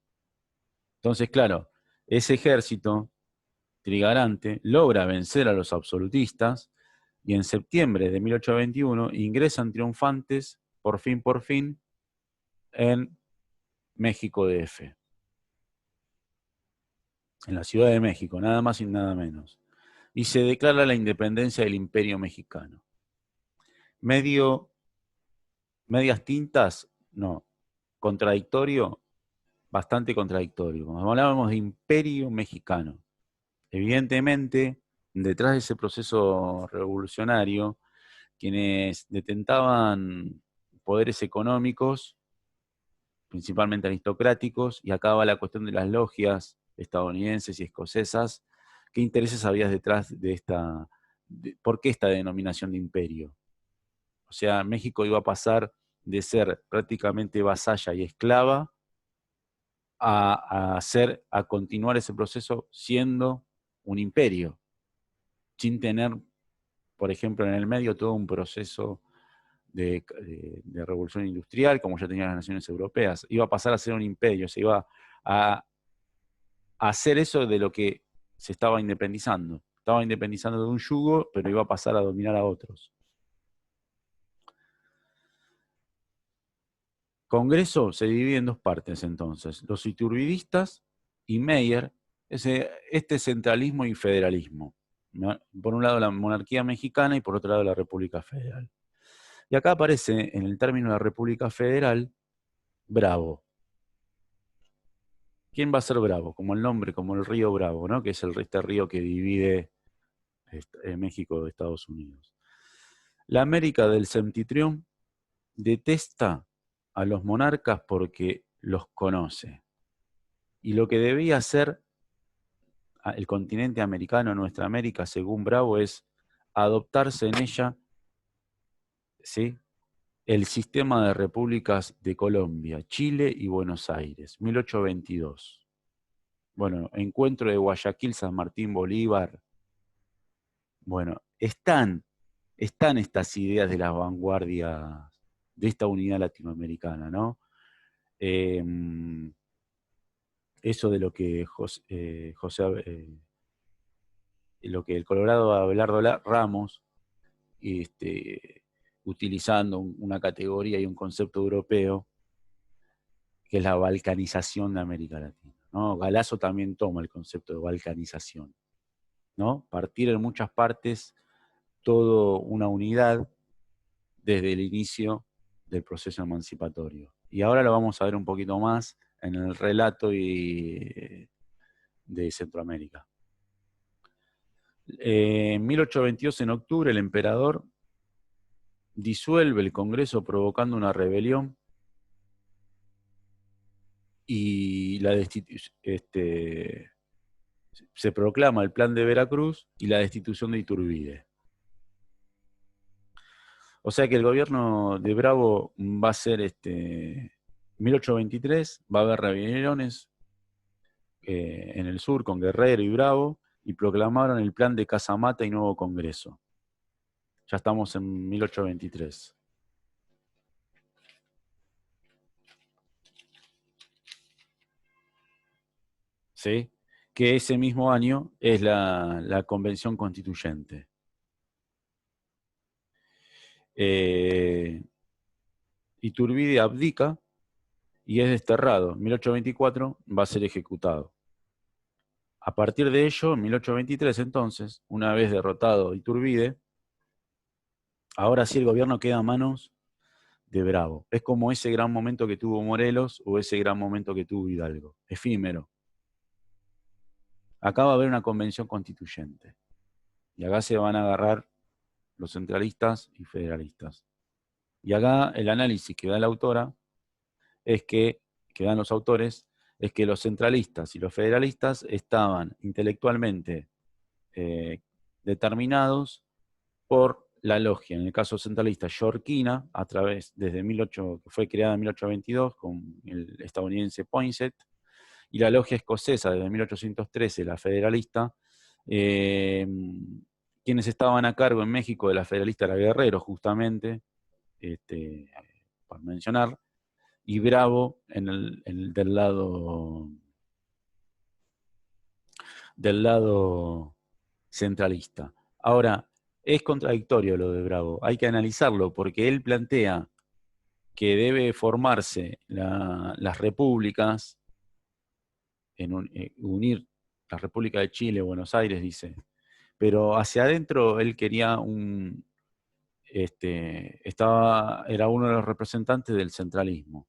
S1: Entonces, claro, ese ejército trigarante logra vencer a los absolutistas y en septiembre de 1821 ingresan triunfantes, por fin, en México DF, en la Ciudad de México, nada más y nada menos. Y se declara la independencia del Imperio Mexicano. Medias tintas, no. Contradictorio, bastante contradictorio. Cuando hablábamos de Imperio Mexicano, evidentemente, detrás de ese proceso revolucionario, quienes detentaban poderes económicos, principalmente aristocráticos, y acá va la cuestión de las logias estadounidenses y escocesas, ¿qué intereses había detrás de por qué esta denominación de imperio? O sea, México iba a pasar de ser prácticamente vasalla y esclava a continuar ese proceso siendo un imperio, sin tener, por ejemplo, en el medio todo un proceso de revolución industrial, como ya tenían las naciones europeas. Iba a pasar a ser un imperio, se iba a hacer eso de lo que se estaba independizando. Estaba independizando de un yugo, pero iba a pasar a dominar a otros. Congreso se divide en 2 partes entonces, los iturbidistas y Meyer, este centralismo y federalismo. Por un lado la monarquía mexicana y por otro lado la República Federal. Y acá aparece en el término de la República Federal, Bravo. ¿Quién va a ser Bravo? Como el nombre, como el río Bravo, ¿no? Que es este río que divide México de Estados Unidos. La América del Septentrión detesta a los monarcas porque los conoce. Y lo que debía hacer el continente americano, nuestra América, según Bravo, es adoptarse en ella, ¿sí?, el sistema de repúblicas de Colombia, Chile y Buenos Aires, 1822. Bueno, encuentro de Guayaquil, San Martín, Bolívar, Bueno, están estas ideas de las vanguardias de esta unidad latinoamericana, ¿no? Eso de lo que lo que el Colorado Abelardo Ramos, utilizando una categoría y un concepto europeo, que es la balcanización de América Latina, ¿no? Galasso también toma el concepto de balcanización, ¿no? Partir en muchas partes toda una unidad desde el inicio del proceso emancipatorio. Y ahora lo vamos a ver un poquito más en el relato de Centroamérica. En 1822, en octubre, el emperador disuelve el Congreso provocando una rebelión y se proclama el Plan de Veracruz y la destitución de Iturbide. O sea que el gobierno de Bravo va a ser 1823, va a haber rebeliones en el sur con Guerrero y Bravo, y proclamaron el Plan de Casamata y Nuevo Congreso. Ya estamos en 1823. ¿Sí? Que ese mismo año es la Convención Constituyente. Iturbide abdica y es desterrado. En 1824 va a ser ejecutado. A partir de ello, en 1823 entonces, una vez derrotado Iturbide, ahora sí el gobierno queda a manos de Bravo. Es como ese gran momento que tuvo Morelos o ese gran momento que tuvo Hidalgo. Efímero. Acá va a haber una convención constituyente. Y acá se van a agarrar los centralistas y federalistas. Y acá el análisis que da la autora es que dan los autores, es que los centralistas y los federalistas estaban intelectualmente determinados por la logia, en el caso centralista, yorquina, que fue creada en 1822 con el estadounidense Poinsett, y la logia escocesa desde 1813, la federalista, quienes estaban a cargo en México de la federalista era Guerrero, justamente, por mencionar, y Bravo del lado centralista. Ahora, es contradictorio lo de Bravo, hay que analizarlo, porque él plantea que debe formarse las repúblicas, unir la República de Chile, Buenos Aires, dice, pero hacia adentro él quería era uno de los representantes del centralismo.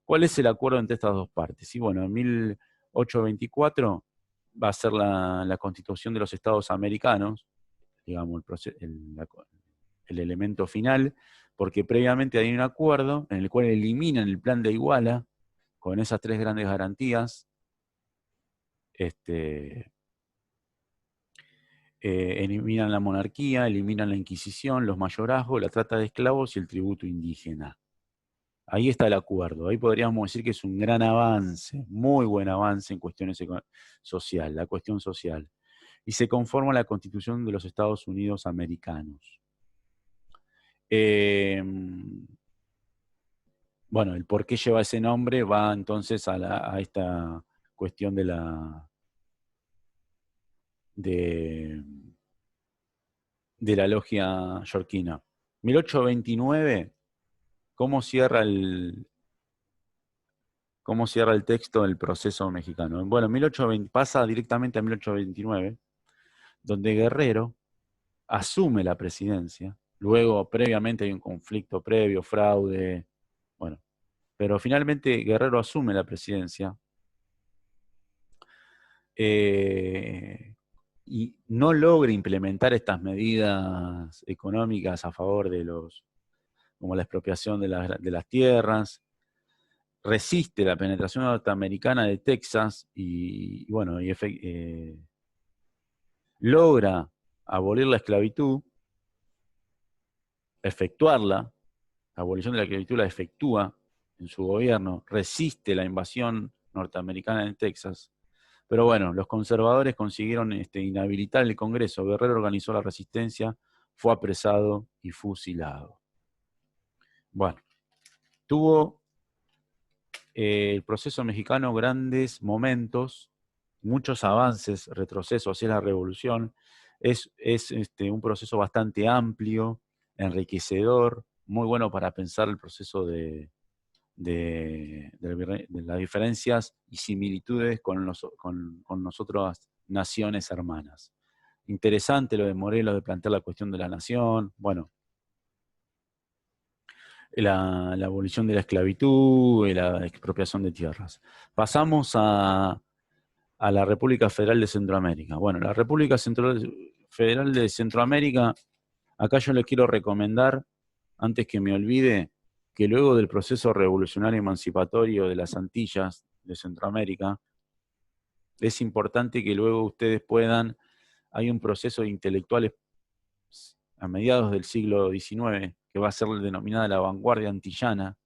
S1: ¿Cuál es el acuerdo entre estas dos partes? Y bueno, en 1824 va a ser la Constitución de los Estados Americanos, digamos, el elemento final, porque previamente hay un acuerdo en el cual eliminan el plan de Iguala con esas tres grandes garantías, eliminan la monarquía, eliminan la Inquisición, los mayorazgos, la trata de esclavos y el tributo indígena. Ahí está el acuerdo. Ahí podríamos decir que es un gran avance, muy buen avance en cuestiones sociales, la cuestión social. Y se conforma la Constitución de los Estados Unidos americanos. Bueno, el por qué lleva ese nombre va entonces a esta cuestión de la logia yorquina. 1829, ¿cómo cierra el texto del proceso mexicano? Bueno, 1820, pasa directamente a 1829, donde Guerrero asume la presidencia. Luego, previamente hay un conflicto previo, fraude, bueno. Pero finalmente Guerrero asume la presidencia y no logra implementar estas medidas económicas a favor como la expropiación de las tierras, resiste la penetración norteamericana de Texas y bueno, logra abolir la esclavitud, efectuarla, la abolición de la esclavitud la efectúa en su gobierno, resiste la invasión norteamericana en Texas, Pero bueno, los conservadores consiguieron inhabilitar el Congreso. Guerrero organizó la resistencia, fue apresado y fusilado. Bueno, tuvo el proceso mexicano grandes momentos, muchos avances, retrocesos hacia la revolución. Es un proceso bastante amplio, enriquecedor, muy bueno para pensar el proceso de las diferencias y similitudes con nosotras naciones hermanas. Interesante lo de Morelos de plantear la cuestión de la nación, bueno, la abolición de la esclavitud y la expropiación de tierras. Pasamos a la República Federal de Centroamérica. Bueno, la República Federal de Centroamérica, acá yo les quiero recomendar, antes que me olvide, que luego del proceso revolucionario emancipatorio de las Antillas de Centroamérica, es importante que luego ustedes puedan, hay un proceso de intelectuales a mediados del siglo XIX, que va a ser denominada la vanguardia antillana,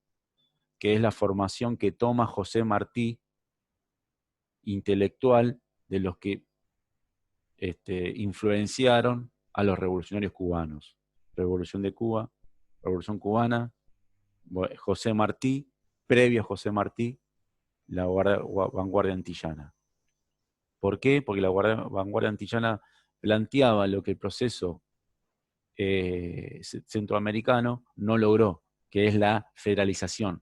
S1: que es la formación que toma José Martí, intelectual, de los que influenciaron a los revolucionarios cubanos. Revolución de Cuba, Revolución Cubana, José Martí, previo a José Martí, la vanguardia antillana. ¿Por qué? Porque la vanguardia antillana planteaba lo que el proceso centroamericano no logró, que es la federalización.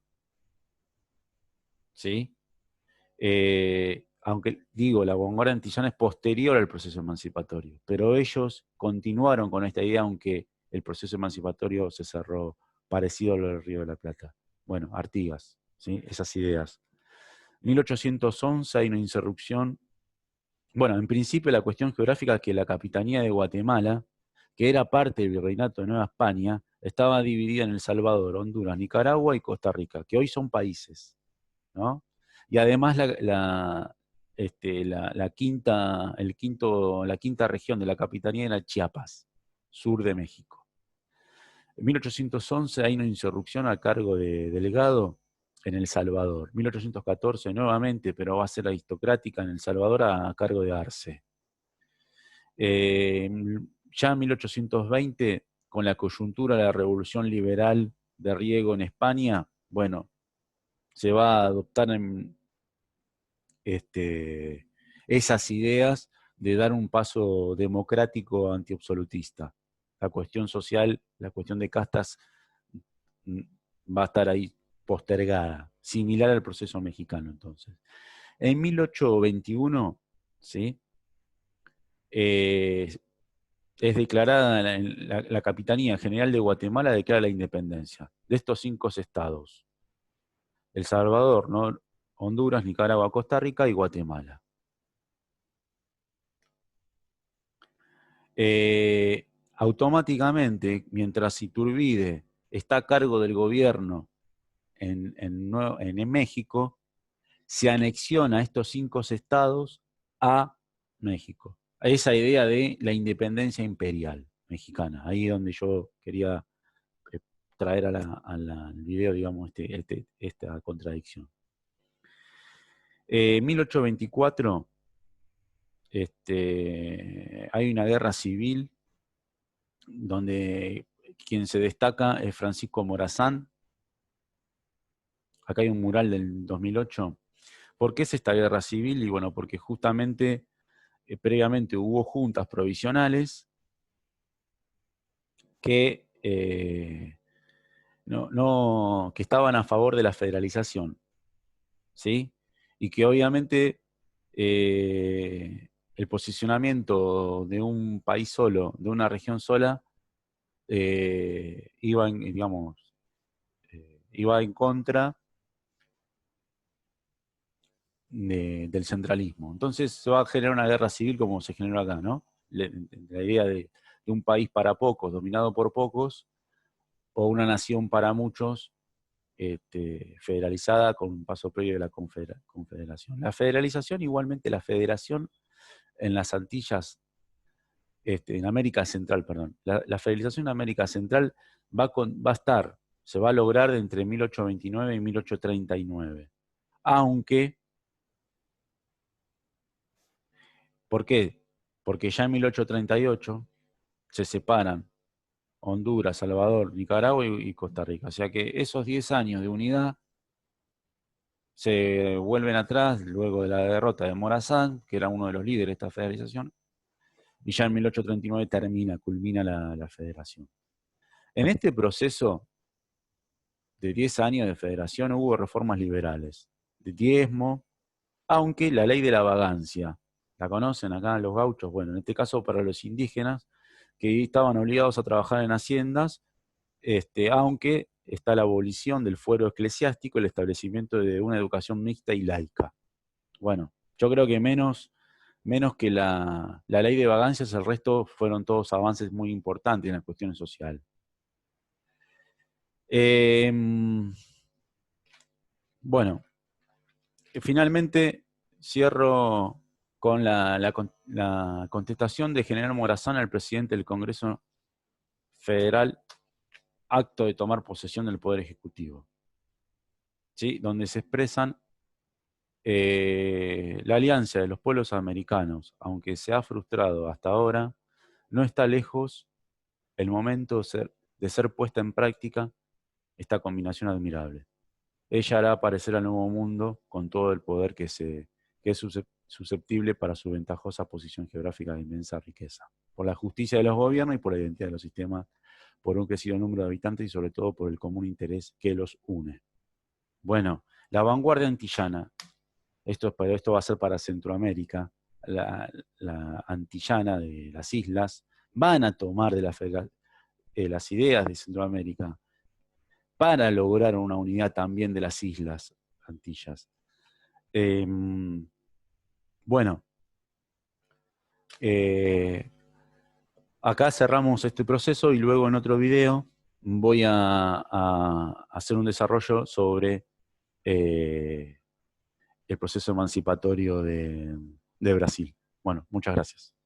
S1: ¿Sí? Aunque digo, la vanguardia antillana es posterior al proceso emancipatorio, pero ellos continuaron con esta idea, aunque el proceso emancipatorio se cerró, parecido a lo del Río de la Plata. Bueno, Artigas, ¿sí? Esas ideas. 1811 hay una insurrección. Bueno, en principio la cuestión geográfica es que la capitanía de Guatemala, que era parte del virreinato de Nueva España, estaba dividida en El Salvador, Honduras, Nicaragua y Costa Rica, que hoy son países, ¿no? Y además la quinta región de la capitanía era Chiapas, sur de México. En 1811 hay una insurrección a cargo de Delgado en El Salvador. 1814 nuevamente, pero va a ser aristocrática en El Salvador a cargo de Arce. Ya en 1820, con la coyuntura de la revolución liberal de Riego en España, bueno, se va a adoptar esas ideas de dar un paso democrático antiabsolutista. La cuestión social, la cuestión de castas va a estar ahí postergada, similar al proceso mexicano entonces. En 1821, ¿sí? Es declarada la Capitanía General de Guatemala declara la independencia de estos 5 estados: El Salvador, ¿no? Honduras, Nicaragua, Costa Rica y Guatemala. Automáticamente, mientras Iturbide está a cargo del gobierno en México, se anexiona estos 5 estados a México. A esa idea de la independencia imperial mexicana. Ahí es donde yo quería traer al video, digamos, esta contradicción. 1824, hay una guerra civil donde quien se destaca es Francisco Morazán. Acá hay un mural del 2008. ¿Por qué es esta guerra civil? Y bueno, porque justamente previamente hubo juntas provisionales que, que estaban a favor de la federalización, ¿sí? Y que obviamente el posicionamiento de un país solo, de una región sola, iba en contra del centralismo. Entonces se va a generar una guerra civil como se generó acá, ¿no? La idea de un país para pocos, dominado por pocos, o una nación para muchos, federalizada con un paso previo de la confederación. La federalización, igualmente la federación en las Antillas, en América Central, perdón, la federalización en América Central se va a lograr entre 1829 y 1839, aunque ¿Por qué? Porque ya en 1838 se separan Honduras, Salvador, Nicaragua y Costa Rica. O sea que esos 10 años de unidad se vuelven atrás luego de la derrota de Morazán, que era uno de los líderes de esta federalización, y ya en 1839 culmina la federación. En este proceso de 10 años de federación hubo reformas liberales, de diezmo, aunque la ley de la vagancia, ¿la conocen acá los gauchos? Bueno, en este caso para los indígenas, que estaban obligados a trabajar en haciendas, aunque está la abolición del fuero eclesiástico, el establecimiento de una educación mixta y laica. Bueno, yo creo que menos que la ley de vagancias, el resto fueron todos avances muy importantes en las cuestiones sociales. Bueno, finalmente cierro con la contestación de General Morazán al presidente del Congreso Federal, acto de tomar posesión del Poder Ejecutivo, ¿sí? Donde se expresan la alianza de los pueblos americanos, aunque se ha frustrado hasta ahora, no está lejos el momento de ser puesta en práctica esta combinación admirable. Ella hará aparecer al nuevo mundo con todo el poder que es susceptible para su ventajosa posición geográfica de inmensa riqueza, por la justicia de los gobiernos y por la identidad de los sistemas, por un crecido número de habitantes y sobre todo por el común interés que los une. Bueno, la vanguardia antillana, esto va a ser para Centroamérica, la antillana de las islas, van a tomar de las ideas de Centroamérica para lograr una unidad también de las islas Antillas. Bueno, acá cerramos este proceso y luego en otro video voy a hacer un desarrollo sobre el proceso emancipatorio de Brasil. Bueno, muchas gracias.